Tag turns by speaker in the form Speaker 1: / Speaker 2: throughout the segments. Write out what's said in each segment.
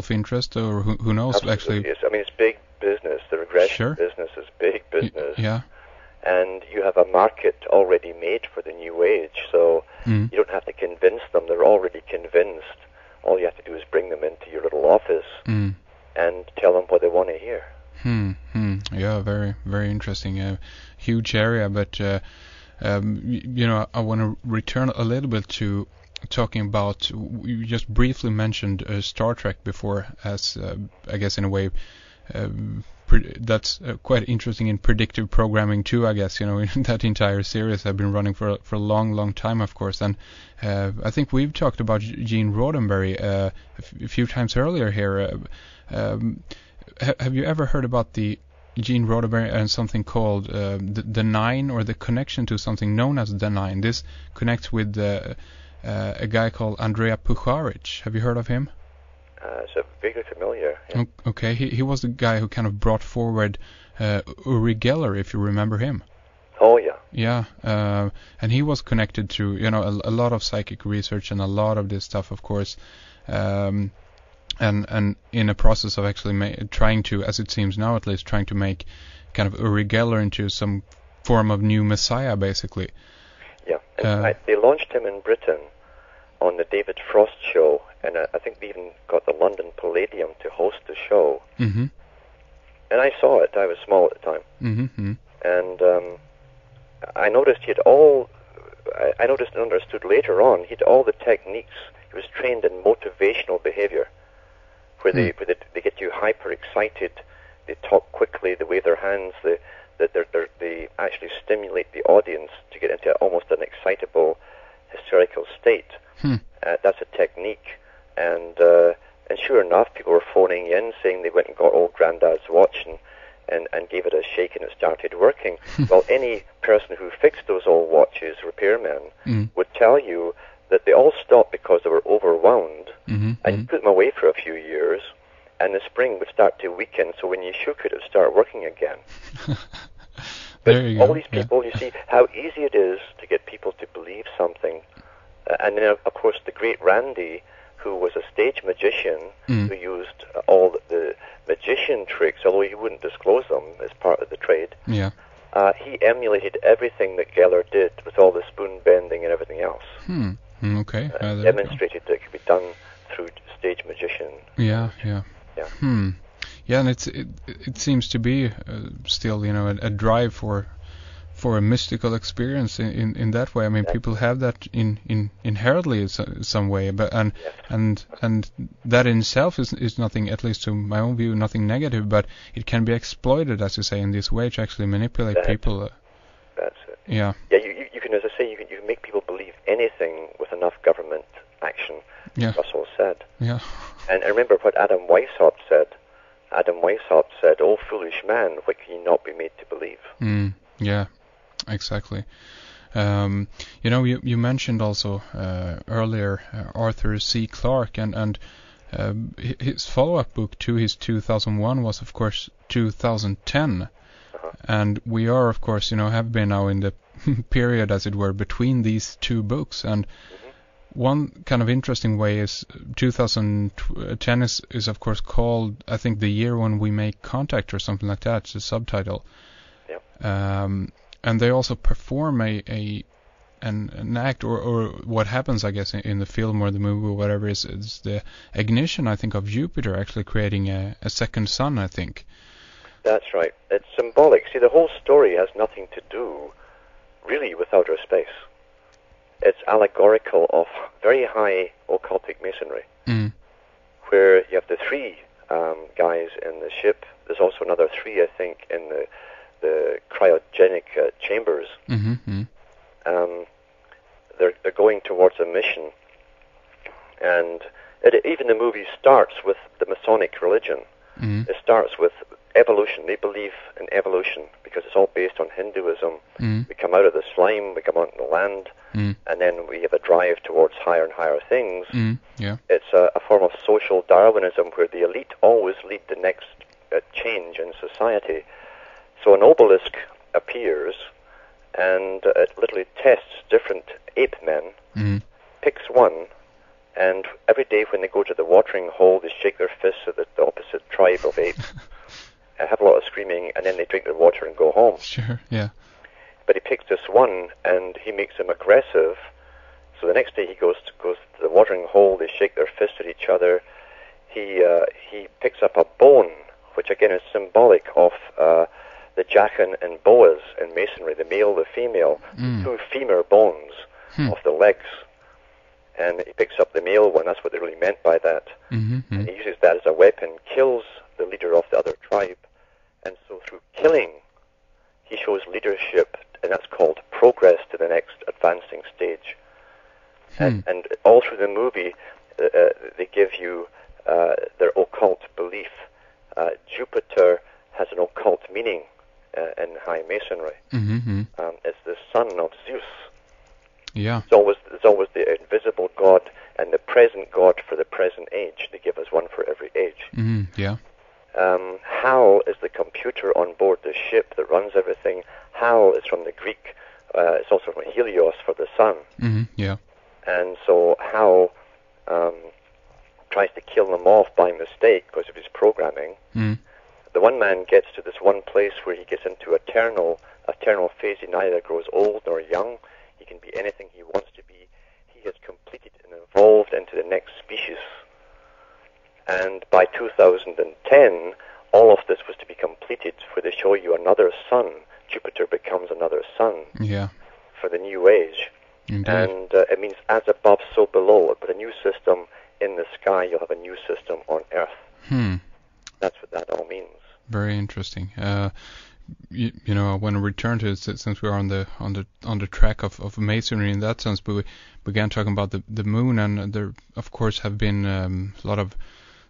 Speaker 1: of interest, or who knows?
Speaker 2: Absolutely
Speaker 1: Actually,
Speaker 2: is. I mean, it's big business. The regression business is big business.
Speaker 1: Yeah.
Speaker 2: And you have a market already made for the new age, so you don't have to convince them. They're already convinced. All you have to do is bring them into your little office and tell them what they want to hear.
Speaker 1: Yeah, very, very interesting. Huge area, but you know, I want to return a little bit to talking about. You just briefly mentioned Star Trek before, as I guess in a way. That's quite interesting in predictive programming too, I guess. You know, that entire series have been running for a long time, of course. And I think we've talked about Gene Roddenberry a few times earlier here. Have you ever heard about the Gene Roddenberry and something called the Nine, or the connection to something known as the Nine? This connects with a guy called Andrija Puharich. Have you heard of him?
Speaker 2: So vaguely familiar. Yeah.
Speaker 1: Okay, he was the guy who kind of brought forward Uri Geller, if you remember him.
Speaker 2: Oh yeah.
Speaker 1: Yeah, and he was connected to, you know, a lot of psychic research and a lot of this stuff, of course, and in a process of actually trying to, as it seems now at least, trying to make kind of Uri Geller into some form of new messiah, basically.
Speaker 2: Yeah, and they launched him in Britain on the David Frost show, and I think they even got the London Palladium to host the show.
Speaker 1: Mm-hmm.
Speaker 2: And I saw it. I was small at the time.
Speaker 1: Mm-hmm.
Speaker 2: And I noticed he had all... I noticed and understood later on, he had all the techniques. He was trained in motivational behavior, where they get you hyper-excited, they talk quickly, they wave their hands, they actually stimulate the audience to get into almost an excitable, hysterical state. That's a technique, and sure enough, people were phoning in saying they went and got old Grandad's watch and gave it a shake and it started working. Well, any person who fixed those old watches, repairmen, would tell you that they all stopped because they were overwound, and you put them away for a few years, and the spring would start to weaken, so when you shook it, it would start working again. But all these people, you see how easy it is to get people to believe something. And then, of course, the great Randy, who was a stage magician, who used all the magician tricks, although he wouldn't disclose them as part of the trade.
Speaker 1: Yeah.
Speaker 2: He emulated everything that Geller did with all the spoon bending and everything else.
Speaker 1: Okay.
Speaker 2: Demonstrated that it could be done through stage magician.
Speaker 1: Yeah.
Speaker 2: Yeah,
Speaker 1: and it seems to be still, you know, a drive for a mystical experience in that way. I mean, people have that inherently in some way, but and that in itself is nothing, at least to my own view, nothing negative. But it can be exploited, as you say, in this way to actually manipulate people.
Speaker 2: That's it.
Speaker 1: Yeah.
Speaker 2: Yeah, you can, as I say, you can make people believe anything with enough government action.
Speaker 1: Yeah.
Speaker 2: Russell said.
Speaker 1: Yeah.
Speaker 2: And I remember what Adam Weishaupt said. Adam Weishaupt said, "Oh, foolish man, what can you not be made to believe?"
Speaker 1: Yeah. Exactly. You know, you mentioned also earlier Arthur C. Clarke, and his follow-up book to his 2001 was, of course, 2010. And we are, of course, you know, have been now in the period, as it were, between these two books. And one kind of interesting way is 2010 is of course called, I think, The Year When We Make Contact or something like that. It's the subtitle.
Speaker 2: Yep.
Speaker 1: And they also perform an act, or what happens, I guess, in the film or the movie or whatever is the ignition, I think, of Jupiter actually creating a second sun, I think.
Speaker 2: That's right. It's symbolic. See, the whole story has nothing to do, really, with outer space. It's allegorical of very high occultic masonry, where you have the three guys in the ship. There's also another three, I think, in the cryogenic chambers. They're going towards a mission, and even the movie starts with the Masonic religion. It starts with evolution. They believe in evolution because it's all based on Hinduism. We come out of the slime, we come onto the land, and then we have a drive towards higher and higher things. It's a form of social Darwinism where the elite always lead the next change in society. So an obelisk appears, and it literally tests different ape men, picks one, and every day when they go to the watering hole, they shake their fists tribe of apes, and have a lot of screaming, and then they drink their water and go home.
Speaker 1: Sure, yeah.
Speaker 2: But he picks this one, and he makes him aggressive. So the next day he goes to the watering hole. They shake their fists at each other. He picks up a bone, which again is symbolic of the Jachin and Boaz in Masonry, the male, the female, two femur bones of the legs. And he picks up the male one. That's what they really meant by that. And he uses that as a weapon, kills the leader of the other tribe. And so through killing, he shows leadership, and that's called progress to the next advancing stage. And all through the movie, they give you their occult belief. Jupiter has an occult meaning in high Masonry. It's the son of Zeus.
Speaker 1: Yeah.
Speaker 2: It's always the invisible God and the present God for the present age. They give us one for every age.
Speaker 1: Yeah.
Speaker 2: Hal is the computer on board the ship that runs everything. Hal is from the Greek. It's also from Helios for the sun.
Speaker 1: Yeah.
Speaker 2: And so Hal tries to kill them off by mistake because of his programming. The one man gets to this one place where he gets into eternal phase. He neither grows old nor young. He can be anything he wants to be. He has completed and evolved into the next species. And by 2010, all of this was to be completed, where they show you another sun. Jupiter becomes another sun.
Speaker 1: Yeah.
Speaker 2: For the new age.
Speaker 1: Indeed.
Speaker 2: And it means as above, so below. With a new system in the sky, you'll have a new system on Earth. That's what that all means.
Speaker 1: Very interesting. You know, I want to return to it since we're on the track of Masonry in that sense. But we began talking about the moon, and there, of course, have been a lot of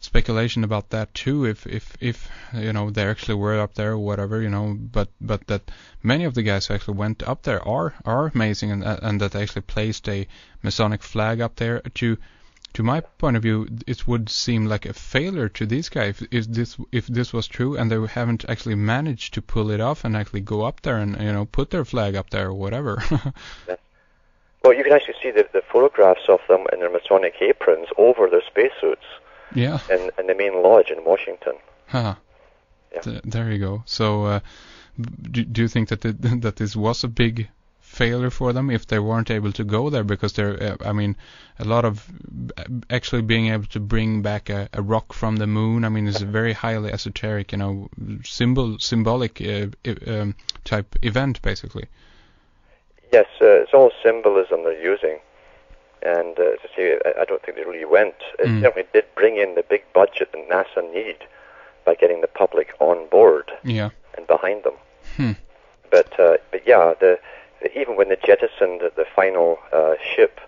Speaker 1: speculation about that too. If you know they actually were up there or whatever, you know, but that many of the guys who actually went up there are amazing, and that actually placed a Masonic flag up there. To my point of view, it would seem like a failure to these guys if this was true, and they haven't actually managed to pull it off and actually go up there and, you know, put their flag up there or whatever.
Speaker 2: Yeah. Well, you can actually see the photographs of them in their Masonic aprons over their spacesuits.
Speaker 1: Yeah.
Speaker 2: In the main lodge in Washington.
Speaker 1: Yeah. There you go. So, do you think that this was a big failure for them if they weren't able to go there, because they're I mean, a lot of actually being able to bring back a rock from the moon, I mean, is a very highly esoteric, you know, symbolic type event basically. Yes,
Speaker 2: it's all symbolism they're using, and to say, I don't think they really went. It certainly did bring in the big budget that NASA need by getting the public on board and behind them. But yeah, even when they jettisoned the final ship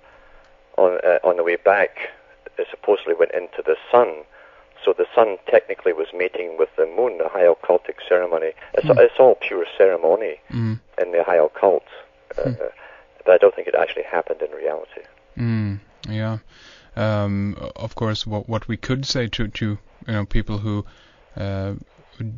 Speaker 2: on the way back, it supposedly went into the sun. So the sun technically was mating with the moon, a high occultic ceremony. It's all pure ceremony in the high occult. But I don't think it actually happened in reality.
Speaker 1: Yeah. Of course, what we could say to you know, people who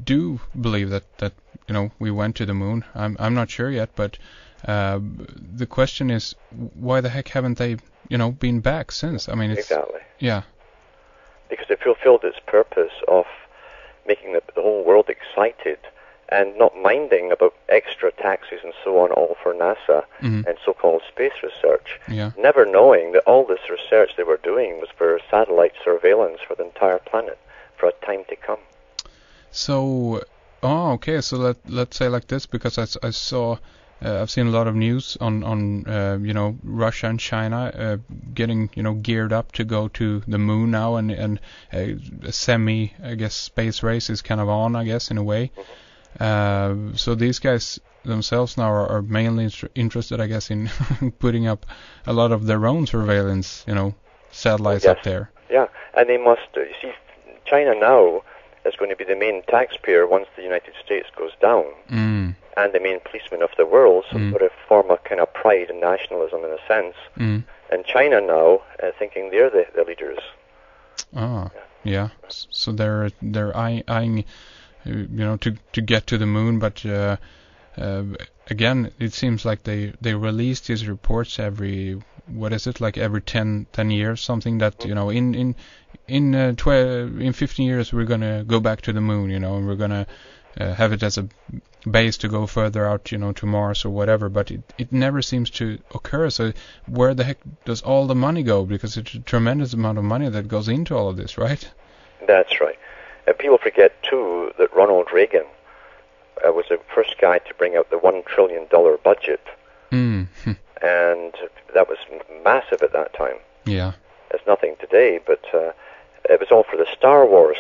Speaker 1: do believe that you know we went to the moon. I'm not sure yet, but the question is, why the heck haven't they, you know, been back since? I mean, it's
Speaker 2: exactly.
Speaker 1: Yeah.
Speaker 2: Because it fulfilled its purpose of making the whole world excited and not minding about extra taxes and so on, all for NASA and so-called space research.
Speaker 1: Yeah.
Speaker 2: Never knowing that all this research they were doing was for satellite surveillance for the entire planet for a time to come.
Speaker 1: So, okay. So let's say like this, because I saw. I've seen a lot of news on you know, Russia and China getting, you know, geared up to go to the moon now, and a semi, I guess, space race is kind of on, I guess, in a way. So these guys themselves now are mainly interested, I guess, in putting up a lot of their own surveillance, you know, satellites up there.
Speaker 2: Yeah, and they must. You see, China now is going to be the main taxpayer once the United States goes down. And the main policeman of the world, so sort of form a kind of pride and nationalism in a sense. And China now, thinking they're the leaders.
Speaker 1: Yeah. So they're eyeing, you know, to get to the moon, but again, it seems like they release these reports every what is it, like every 10 years, something that, you know, in 15 years we're gonna go back to the moon, you know, and we're gonna have it as a base to go further out, you know, to Mars or whatever. But it never seems to occur. So where the heck does all the money go? Because it's a tremendous amount of money that goes into all of this, right?
Speaker 2: That's right. People forget too that Ronald Reagan was the first guy to bring out the $1 trillion budget. And that was massive at that time.
Speaker 1: Yeah.
Speaker 2: It's nothing today, but it was all for the Star Wars